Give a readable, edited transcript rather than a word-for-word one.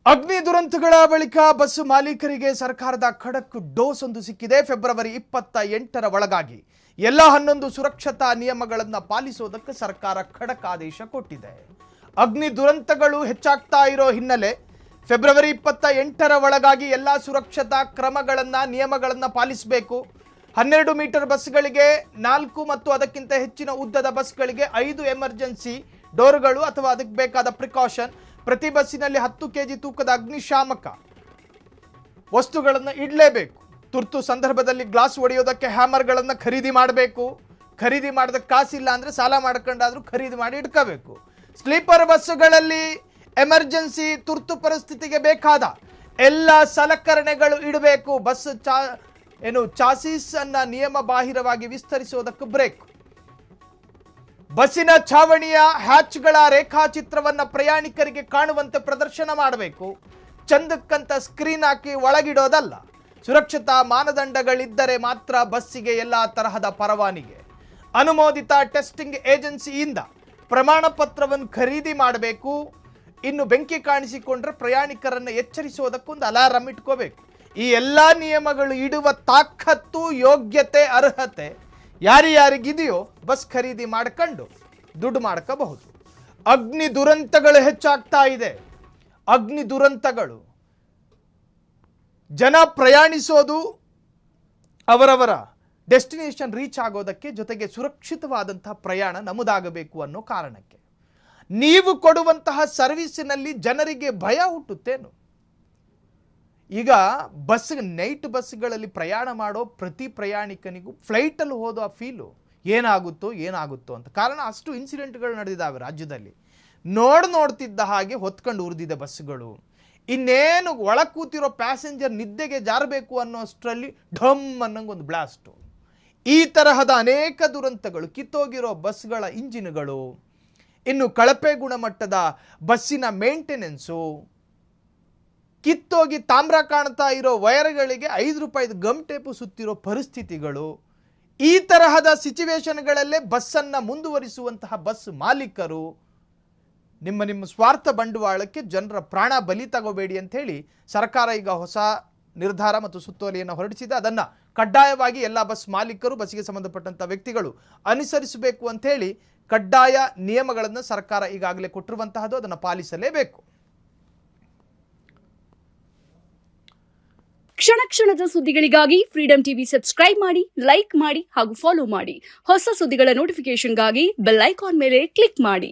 ಅಗ್ನಿ ದುರಂತಗಳ ಬಳಿಕ ಬಸ್ ಮಾಲೀಕರಿಗೆ ಸರ್ಕಾರದ ಖಡಕ್ ಡೋಸ್ ಒಂದು ಸಿಕ್ಕಿದೆ. ಫೆಬ್ರವರಿ 28ರ ಒಳಗಾಗಿ ಎಲ್ಲ 11 ಸುರಕ್ಷತಾ ನಿಯಮಗಳನ್ನು ಪಾಲಿಸುವುದಕ್ಕೆ ಸರ್ಕಾರ ಖಡಕ್ ಆದೇಶ ಕೊಟ್ಟಿದೆ. ಅಗ್ನಿ ದುರಂತಗಳು ಹೆಚ್ಚಾಗ್ತಾ ಇರೋ ಹಿನ್ನೆಲೆ ಫೆಬ್ರವರಿ 28ರ ಒಳಗಾಗಿ ಎಲ್ಲ ಸುರಕ್ಷತಾ ಕ್ರಮಗಳನ್ನು ನಿಯಮಗಳನ್ನು ಪಾಲಿಸಬೇಕು. 12 ಮೀಟರ್ ಬಸ್ಗಳಿಗೆ 4 ಮತ್ತು ಅದಕ್ಕಿಂತ ಹೆಚ್ಚಿನ ಉದ್ದದ ಬಸ್ಗಳಿಗೆ 5 ಎಮರ್ಜೆನ್ಸಿ ಡೋರ್ಗಳು ಅಥವಾ ಅದಕ್ಕೆ ಬೇಕಾದ ಪ್ರಿಕಾಷನ್, ಪ್ರತಿ ಬಸ್ಸಿನಲ್ಲಿ 10 ಕೆಜಿ ತೂಕದ ಅಗ್ನಿಶಾಮಕ ವಸ್ತುಗಳನ್ನು ಇಡಲೇಬೇಕು. ತುರ್ತು ಸಂದರ್ಭದಲ್ಲಿ ಗ್ಲಾಸ್ ಒಡೆಯೋದಕ್ಕೆ ಹ್ಯಾಮರ್ಗಳನ್ನು ಖರೀದಿ ಮಾಡಬೇಕು. ಖರೀದಿ ಮಾಡೋದಕ್ಕೆ ಕಾಸಿಲ್ಲ ಅಂದರೆ ಸಾಲ ಮಾಡ್ಕೊಂಡಾದರೂ ಖರೀದಿ ಮಾಡಿ ಇಟ್ಕೋಬೇಕು. ಸ್ಲೀಪರ್ ಬಸ್ಸುಗಳಲ್ಲಿ ಎಮರ್ಜೆನ್ಸಿ ತುರ್ತು ಪರಿಸ್ಥಿತಿಗೆ ಬೇಕಾದ ಎಲ್ಲ ಸಲಕರಣೆಗಳು ಇಡಬೇಕು. ಬಸ್ ಚಾಸಿಸ್ ಅನ್ನ ನಿಯಮ ಬಾಹಿರವಾಗಿ ವಿಸ್ತರಿಸುವುದಕ್ಕೆ ಬ್ರೇಕ್. ಬಸ್ಸಿನ ಛಾವಣಿಯ ಹ್ಯಾಚ್ಗಳ ರೇಖಾಚಿತ್ರವನ್ನು ಪ್ರಯಾಣಿಕರಿಗೆ ಕಾಣುವಂತೆ ಪ್ರದರ್ಶನ ಮಾಡಬೇಕು. ಚಂದಕ್ಕಂತ ಸ್ಕ್ರೀನ್ ಹಾಕಿ ಒಳಗಿಡೋದಲ್ಲ. ಸುರಕ್ಷತಾ ಮಾನದಂಡಗಳಿದ್ದರೆ ಮಾತ್ರ ಬಸ್ಸಿಗೆ ಎಲ್ಲ ತರಹದ ಪರವಾನಿಗೆ. ಅನುಮೋದಿತ ಟೆಸ್ಟಿಂಗ್ ಏಜೆನ್ಸಿಯಿಂದ ಪ್ರಮಾಣ ಪತ್ರವನ್ನು ಖರೀದಿ ಮಾಡಬೇಕು. ಇನ್ನು ಬೆಂಕಿ ಕಾಣಿಸಿಕೊಂಡ್ರೆ ಪ್ರಯಾಣಿಕರನ್ನು ಎಚ್ಚರಿಸುವುದಕ್ಕೊಂದು ಅಲಾರಂ ಇಟ್ಕೋಬೇಕು. ಈ ಎಲ್ಲ ನಿಯಮಗಳು ಇಡುವ ತಾಕತ್ತು, ಯೋಗ್ಯತೆ, ಅರ್ಹತೆ ಯಾರಿಗಿದೆಯೋ ಬಸ್ ಖರೀದಿ ಮಾಡ್ಕೊಂಡು ದುಡ್ಡು ಮಾಡ್ಕೋಬಹುದು. ಅಗ್ನಿ ದುರಂತಗಳು ಹೆಚ್ಚಾಗ್ತಾ ಇದೆ. ಅಗ್ನಿ ದುರಂತಗಳು, ಜನ ಪ್ರಯಾಣಿಸೋದು ಅವರವರ ಡೆಸ್ಟಿನೇಷನ್ ರೀಚ್ ಆಗೋದಕ್ಕೆ, ಜೊತೆಗೆ ಸುರಕ್ಷಿತವಾದಂತಹ ಪ್ರಯಾಣ ನಮ್ಮದಾಗಬೇಕು ಅನ್ನೋ ಕಾರಣಕ್ಕೆ ನೀವು ಕೊಡುವಂತಹ ಸರ್ವಿಸಿನಲ್ಲಿ ಜನರಿಗೆ ಭಯ ಹುಟ್ಟುತ್ತೇನು? ಈಗ ನೈಟ್ ಬಸ್ಗಳಲ್ಲಿ ಪ್ರಯಾಣ ಮಾಡೋ ಪ್ರತಿ ಪ್ರಯಾಣಿಕನಿಗೂ ಫ್ಲೈಟಲ್ಲಿ ಹೋದೋ ಆ ಫೀಲು ಏನಾಗುತ್ತೋ ಅಂತ. ಕಾರಣ ಅಷ್ಟು ಇನ್ಸಿಡೆಂಟ್ಗಳು ನಡೆದಿದ್ದಾವೆ ರಾಜ್ಯದಲ್ಲಿ. ನೋಡ್ತಿದ್ದ ಹಾಗೆ ಹೊತ್ಕೊಂಡು ಉರಿದಿದೆ ಬಸ್ಸುಗಳು. ಇನ್ನೇನು ಒಳ ಕೂತಿರೋ ಪ್ಯಾಸೆಂಜರ್ ನಿದ್ದೆಗೆ ಜಾರಬೇಕು ಅನ್ನೋಷ್ಟರಲ್ಲಿ ಢಮ್ ಅನ್ನಂಗೆ ಒಂದು ಬ್ಲಾಸ್ಟು. ಈ ತರಹದ ಅನೇಕ ದುರಂತಗಳು, ಕಿತ್ತೋಗಿರೋ ಬಸ್ಗಳ ಇಂಜಿನ್ಗಳು, ಇನ್ನು ಕಳಪೆ ಗುಣಮಟ್ಟದ ಬಸ್ಸಿನ ಮೇಂಟೆನೆನ್ಸು, ಕಿತ್ತೋಗಿ ತಾಮ್ರ ಕಾಣ್ತಾ ಇರೋ ವೈರ್ಗಳಿಗೆ 5 ರೂಪಾಯಿದ ಗಮ್ ಟೇಪು ಸುತ್ತಿರೋ ಪರಿಸ್ಥಿತಿಗಳು. ಈ ತರಹದ ಸಿಚುವೇಶನ್ಗಳಲ್ಲೇ ಬಸ್ಸನ್ನು ಮುಂದುವರಿಸುವಂತಹ ಬಸ್ ಮಾಲೀಕರು ನಿಮ್ಮ ಸ್ವಾರ್ಥ ಬಂಡವಾಳಕ್ಕೆ ಜನರ ಪ್ರಾಣ ಬಲಿ ತಗೋಬೇಡಿ ಅಂತ ಹೇಳಿ ಸರ್ಕಾರ ಈಗ ಹೊಸ ನಿರ್ಧಾರ ಮತ್ತು ಸುತ್ತೋಲೆಯನ್ನು ಹೊರಡಿಸಿದೆ. ಅದನ್ನು ಕಡ್ಡಾಯವಾಗಿ ಎಲ್ಲ ಬಸ್ ಮಾಲೀಕರು, ಬಸ್ಸಿಗೆ ಸಂಬಂಧಪಟ್ಟಂಥ ವ್ಯಕ್ತಿಗಳು ಅನುಸರಿಸಬೇಕು ಅಂತ ಹೇಳಿ ಕಡ್ಡಾಯ ನಿಯಮಗಳನ್ನು ಸರ್ಕಾರ ಈಗಾಗಲೇ ಕೊಟ್ಟಿರುವಂತಹದ್ದು. ಅದನ್ನು ಪಾಲಿಸಲೇಬೇಕು. ಕ್ಷಣ ಕ್ಷಣದ ಸುದ್ದಿಗಳಿಗಾಗಿ ಫ್ರೀಡಂ ಟಿವಿ ಸಬ್ಸ್ಕ್ರೈಬ್ ಮಾಡಿ, ಲೈಕ್ ಮಾಡಿ ಹಾಗೂ ಫಾಲೋ ಮಾಡಿ. ಹೊಸ ಸುದ್ದಿಗಳ ನೋಟಿಫಿಕೇಶನ್ಗಾಗಿ ಬೆಲ್ ಐಕಾನ್ ಮೇಲೆ ಕ್ಲಿಕ್ ಮಾಡಿ.